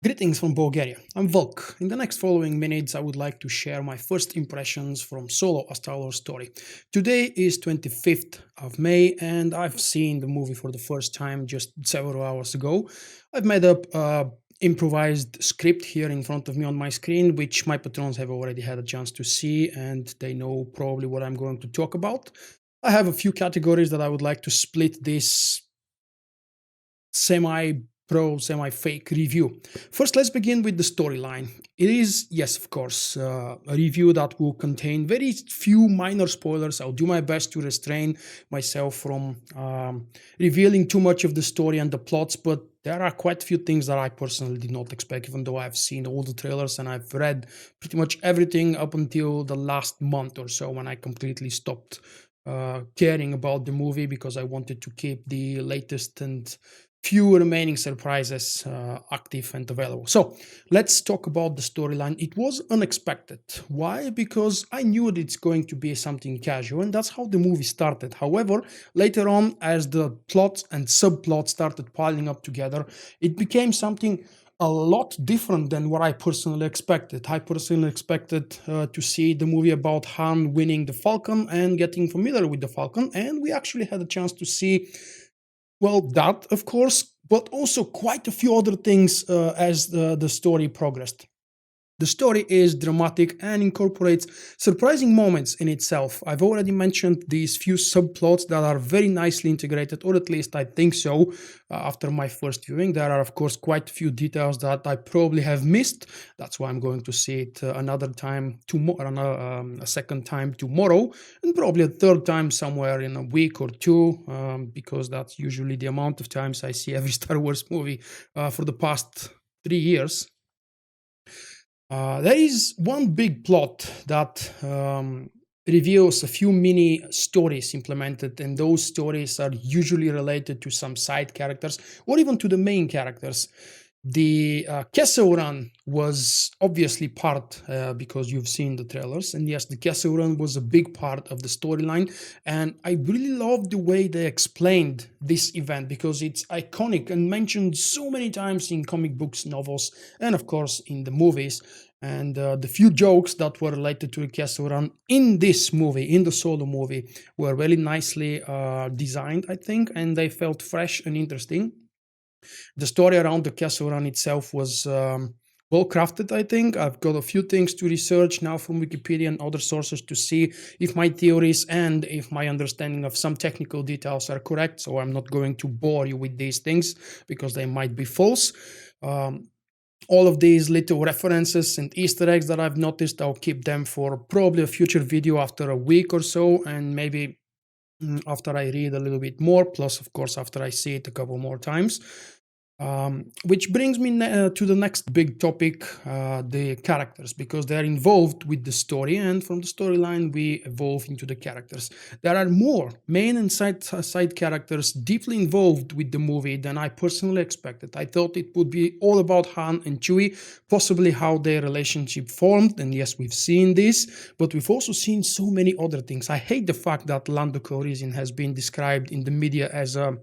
Greetings from Bulgaria. I'm Vulkk. In the next following minutes, I would like to share my first impressions from Solo: A Star Wars Story. Today is 25th of May, and I've seen the movie for the first time just several hours ago. I've made up a improvised script here in front of me on my screen, which my patrons have already had a chance to see, and they know probably what I'm going to talk about. I have a few categories that I would like to split this semi pro, semi fake review. First, let's begin with the storyline. It is, yes, of course, a review that will contain very few minor spoilers. I'll do my best to restrain myself from revealing too much of the story and the plots, but there are quite a few things that I personally did not expect, even though I've seen all the trailers and I've read pretty much everything up until the last month or so when I completely stopped caring about the movie because I wanted to keep the latest and few remaining surprises active and available. So let's talk about the storyline. It was unexpected. Why? Because I knew that it's going to be something casual, and that's how the movie started. However, later on, as the plots and subplots started piling up together, it became something a lot different than what I personally expected. I personally expected to see the movie about Han winning the Falcon and getting familiar with the Falcon, and we actually had a chance to see, well, that, of course, but also quite a few other things as the story progressed. The story is dramatic and incorporates surprising moments in itself. I've already mentioned these few subplots that are very nicely integrated, or at least I think so, after my first viewing. There are, of course, quite a few details that I probably have missed. That's why I'm going to see it another time tomorrow, a second time tomorrow, and probably a third time somewhere in a week or two, because that's usually the amount of times I see every Star Wars movie for the past 3 years. There is one big plot that reveals a few mini stories implemented, and those stories are usually related to some side characters or even to the main characters. The Kessel Run was obviously part, because you've seen the trailers, and yes, the Kessel Run was a big part of the storyline, and I really love the way they explained this event because it's iconic and mentioned so many times in comic books, novels, and of course in the movies. And the few jokes that were related to the Kessel Run in this movie, in the Solo movie, were very nicely designed, I think, and they felt fresh and interesting. The story around the Kessel Run itself was well crafted, I think. I've got a few things to research now from Wikipedia and other sources to see if my theories and if my understanding of some technical details are correct. So I'm not going to bore you with these things because they might be false. All of these little references and Easter eggs that I've noticed, I'll keep them for probably a future video after a week or so, and maybe after I read a little bit more, plus, of course, after I see it a couple more times. Which brings me to the next big topic, the characters, because they're involved with the story, and from the storyline we evolve into the characters. There are more main and side characters deeply involved with the movie than I personally expected. I thought it would be all about Han and Chewie, possibly how their relationship formed, and yes, we've seen this, but we've also seen so many other things. I hate the fact that Lando Calrissian has been described in the media as a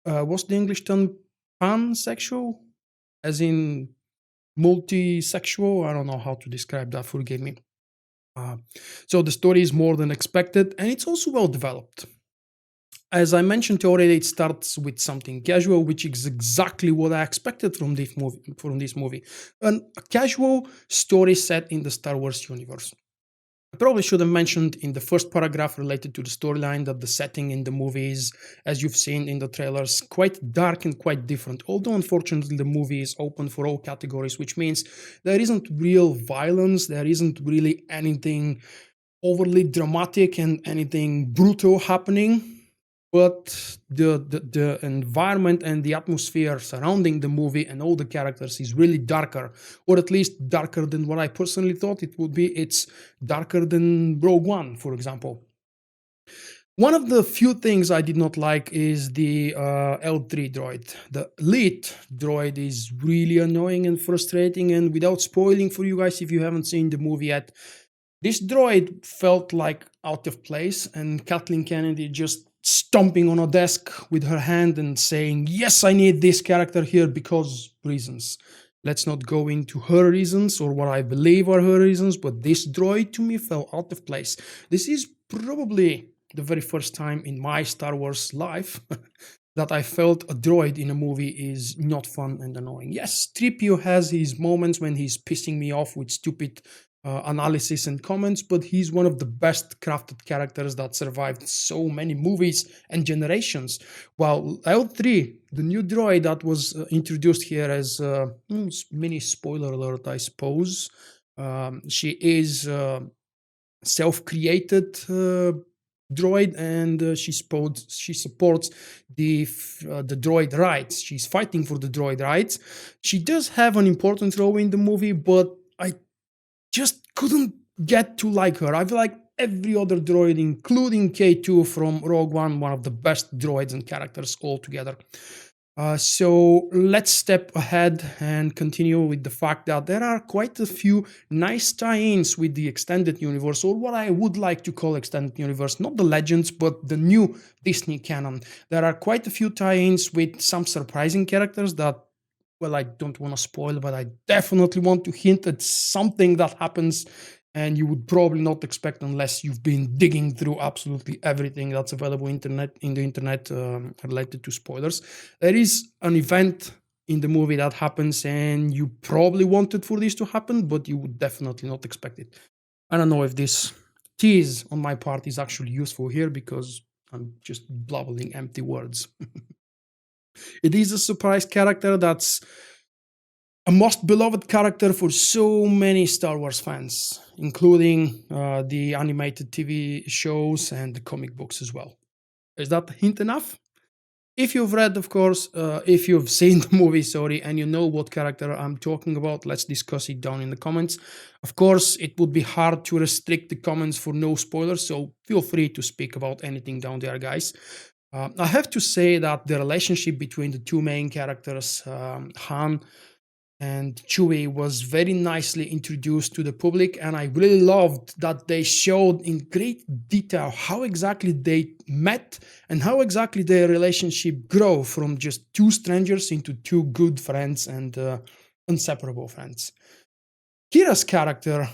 what's the English term? Pansexual, as in multi-sexual. I don't know how to describe that, forgive me. Uh, so the story is more than expected, and it's also well developed. As I mentioned already, it starts with something casual, which is exactly what I expected from this movie. A casual story set in the Star Wars universe. I probably should have mentioned in the first paragraph related to the storyline that the setting in the movies, as you've seen in the trailers, quite dark and quite different. Although unfortunately the movie is open for all categories, which means there isn't real violence, there isn't really anything overly dramatic and anything brutal happening. But the environment and the atmosphere surrounding the movie and all the characters is really darker, or at least darker than what I personally thought it would be. It's darker than Rogue One, for example. One of the few things I did not like is the L3 droid. The elite droid is really annoying and frustrating, and without spoiling for you guys if you haven't seen the movie yet, this droid felt like out of place, and Kathleen Kennedy just stomping on a desk with her hand and saying, "Yes, I need this character here because reasons." Let's not go into her reasons or what I believe are her reasons, but this droid to me fell out of place. This is probably the very first time in my Star Wars life that I felt a droid in a movie is not fun and annoying. Yes, 3PO has his moments when he's pissing me off with stupid analysis and comments, but he's one of the best crafted characters that survived so many movies and generations. While L3, the new droid that was introduced here as mini spoiler alert, I suppose, she is self-created droid, and she supports the droid rights. She's fighting for the droid rights. She does have an important role in the movie, but I just couldn't get to like her. I feel like every other droid, including K2 from Rogue one of the best droids and characters altogether. So let's step ahead and continue with the fact that there are quite a few nice tie-ins with the extended universe, or what I would like to call extended universe, not the legends, but the new Disney canon. There are quite a few tie-ins with some surprising characters that, well, I don't want to spoil, but I definitely want to hint at something that happens and you would probably not expect unless you've been digging through absolutely everything that's available in the internet related to spoilers. There is an event in the movie that happens and you probably wanted for this to happen, but you would definitely not expect it. I don't know if this tease on my part is actually useful here because I'm just blabbling empty words. It is a surprise character that's a most beloved character for so many Star Wars fans, including the animated TV shows and the comic books as well. Is that hint enough? If you've read, of course, if you've seen the movie, sorry, and you know what character I'm talking about, let's discuss it down in the comments. Of course, it would be hard to restrict the comments for no spoilers, so feel free to speak about anything down there, guys. I have to say that the relationship between the two main characters, Han and Chewie, was very nicely introduced to the public, and I really loved that they showed in great detail how exactly they met and how exactly their relationship grew from just two strangers into two good friends and inseparable friends. Kira's character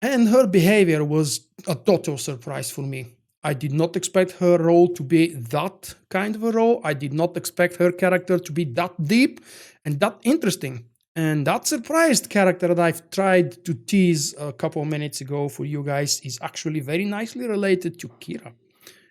and her behavior was a total surprise for me. I did not expect her role to be that kind of a role. I did not expect her character to be that deep and that interesting. And that surprised character that I've tried to tease a couple of minutes ago for you guys is actually very nicely related to Kira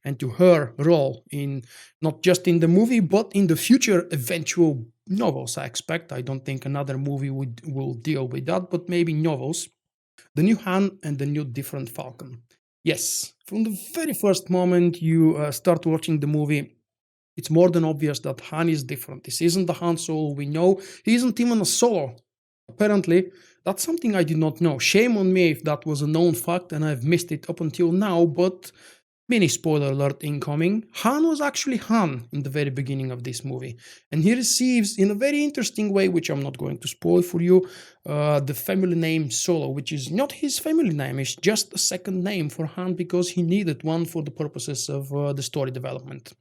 and to her role in not just in the movie, but in the future eventual novels, I expect. I don't think another movie will deal with that, but maybe novels. The new Han and the new different Falcon. Yes, from the very first moment you start watching the movie, it's more than obvious that Han is different. This isn't the Han Solo we know. He isn't even a Solo. Apparently, that's something I did not know. Shame on me if that was a known fact and I've missed it up until now, but mini spoiler alert incoming. Han was actually Han in the very beginning of this movie. And he receives, in a very interesting way, which I'm not going to spoil for you, the family name Solo, which is not his family name. It's just a second name for Han because he needed one for the purposes of the story development.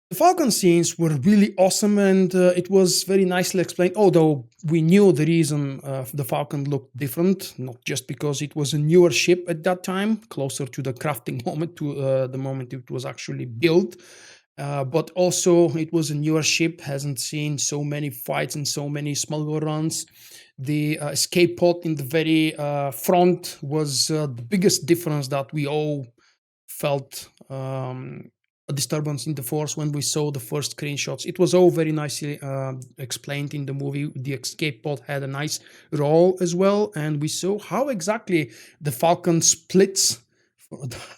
The Falcon scenes were really awesome and it was very nicely explained, although we knew the reason the Falcon looked different, not just because it was a newer ship at that time, closer to the crafting moment, to the moment it was actually built, but also it was a newer ship, hasn't seen so many fights and so many smuggle runs. The escape pod in the very front was the biggest difference that we all felt a disturbance in the force when we saw the first screenshots. It was all very nicely explained in the movie. The escape pod had a nice role as well, and we saw how exactly the Falcon splits.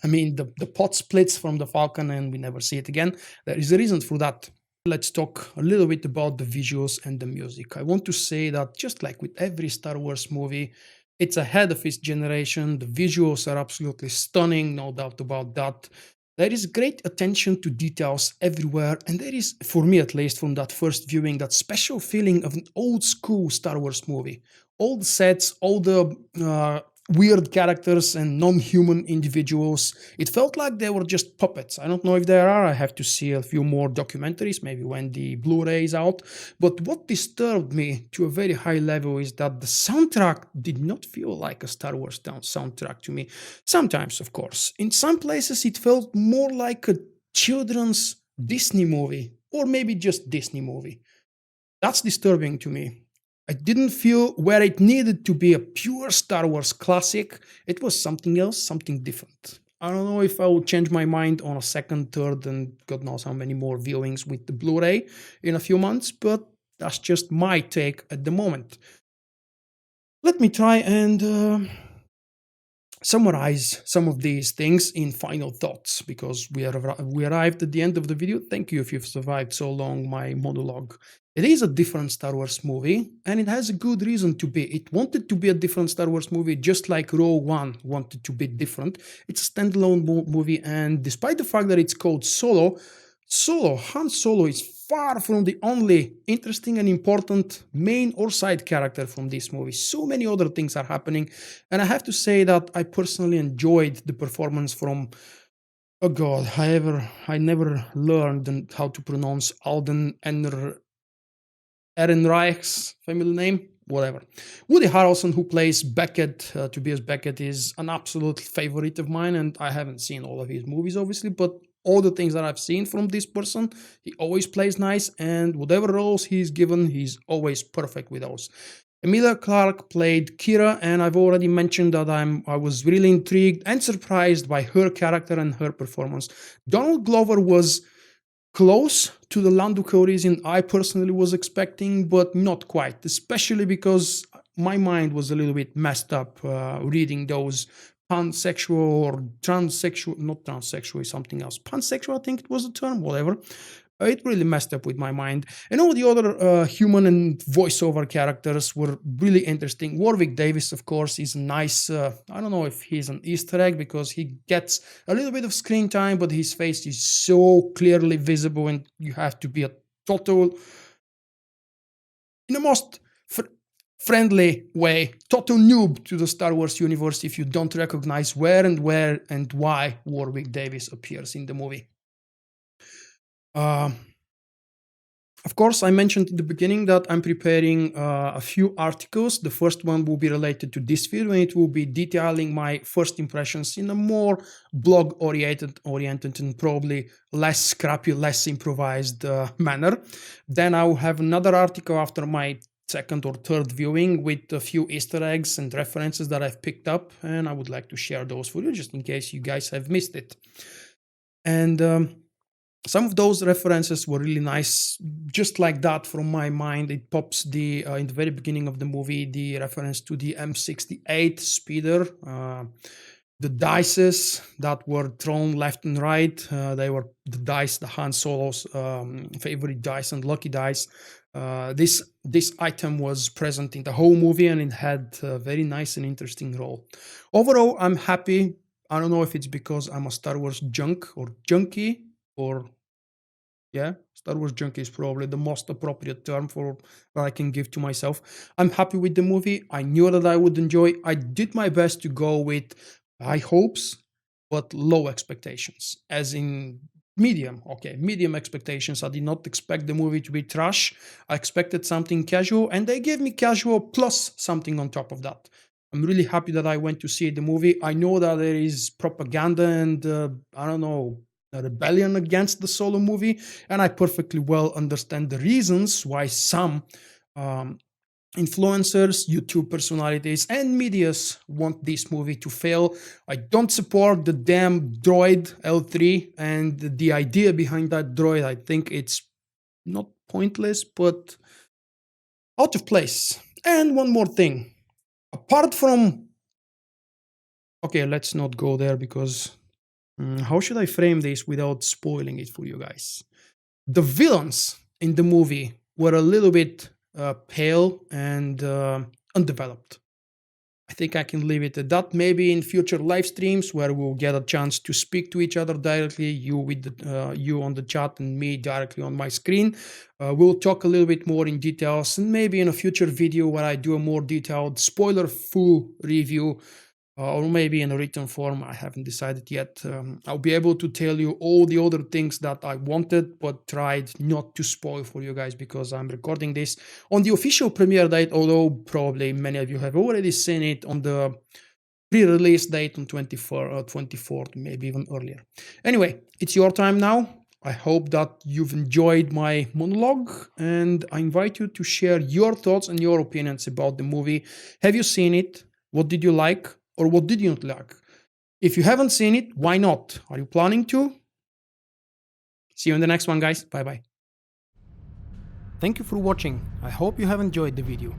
I mean, the pod splits from the Falcon and we never see it again. There is a reason for that. Let's talk a little bit about the visuals and the music. I want to say that just like with every Star Wars movie, it's ahead of its generation. The visuals are absolutely stunning, no doubt about that. There is great attention to details everywhere, and there is, for me at least, from that first viewing, that special feeling of an old school Star Wars movie. All the sets, all the weird characters and non-human individuals. It felt like they were just puppets. I don't know if there are. I have to see a few more documentaries, maybe when the Blu-ray is out. But what disturbed me to a very high level is that the soundtrack did not feel like a Star Wars soundtrack to me. Sometimes, of course. In some places, it felt more like a children's Disney movie, or maybe just Disney movie. That's disturbing to me. I didn't feel where it needed to be a pure Star Wars classic. It was something else, something different. I don't know if I will change my mind on a second, third, and God knows how many more viewings with the Blu-ray in a few months, but that's just my take at the moment. Let me try and summarize some of these things in final thoughts, because we arrived at the end of the video. Thank you if you've survived so long my monologue. It is a different Star Wars movie, and it has a good reason to be. It wanted to be a different Star Wars movie, just like Rogue One wanted to be different. It's a standalone movie, and despite the fact that it's called Han Solo is far from the only interesting and important main or side character from this movie. So many other things are happening, and I have to say that I personally enjoyed the performance from, oh god, I never learned how to pronounce Alden Ehrenreich's family name, whatever. Woody Harrelson, who plays Beckett, Tobias Beckett, is an absolute favorite of mine, and I haven't seen all of his movies, obviously, but all the things that I've seen from this person, he always plays nice, and whatever roles he's given, he's always perfect with those. Emilia Clarke played Kira, and I've already mentioned that I was really intrigued and surprised by her character and her performance. Donald Glover was close to the Lando Calrissian I personally was expecting, but not quite, especially because my mind was a little bit messed up reading those pansexual or transsexual, not transsexual is something else, pansexual I think it was the term, whatever. It really messed up with my mind. And all the other human and voiceover characters were really interesting. Warwick Davis, of course, is a nice, I don't know if he's an Easter egg, because he gets a little bit of screen time, but his face is so clearly visible, and you have to be a total, in the most friendly way, total noob to the Star Wars universe if you don't recognize where and why Warwick Davis appears in the movie. Of course, I mentioned in the beginning that I'm preparing a few articles. The first one will be related to this video, and it will be detailing my first impressions in a more blog-oriented and probably less scrappy, less improvised manner. Then I will have another article after my second or third viewing with a few Easter eggs and references that I've picked up, and I would like to share those for you just in case you guys have missed it. And some of those references were really nice, just like that from my mind. It pops in the very beginning of the movie, the reference to the M68 speeder, the dices that were thrown left and right. They were the dice, the Han Solo's favorite dice and lucky dice. This item was present in the whole movie, and it had a very nice and interesting role. Overall, I'm happy. I don't know if it's because I'm a Star Wars junkie, or yeah, Star Wars junkie is probably the most appropriate term for that I can give to myself. I'm happy with the movie. I knew that I would enjoy. I did my best to go with high hopes, but low expectations, as in medium expectations. I did not expect the movie to be trash. I expected something casual, and they gave me casual plus something on top of that. I'm really happy that I went to see the movie. I know that there is propaganda and I don't know, a rebellion against the Solo movie, and I perfectly well understand the reasons why some influencers, YouTube personalities, and medias want this movie to fail. I don't support the damn droid L3 and the idea behind that droid. I think it's not pointless, but out of place. And one more thing. Apart from... Okay, let's not go there, because how should I frame this without spoiling it for you guys? The villains in the movie were a little bit pale and undeveloped. I think I can leave it at that. Maybe in future live streams where we'll get a chance to speak to each other directly, you on the chat and me directly on my screen. We'll talk a little bit more in details, and maybe in a future video where I do a more detailed spoiler full review, or maybe in a written form. I haven't decided yet. I'll be able to tell you all the other things that I wanted, but tried not to spoil for you guys because I'm recording this on the official premiere date, although probably many of you have already seen it on the pre-release date on 24th, maybe even earlier. Anyway, it's your time now. I hope that you've enjoyed my monologue, and I invite you to share your thoughts and your opinions about the movie. Have you seen it? What did you like, or what did you not like? If you haven't seen it, why not? Are you planning to? See you in the next one, guys. Bye bye. Thank you for watching. I hope you have enjoyed the video.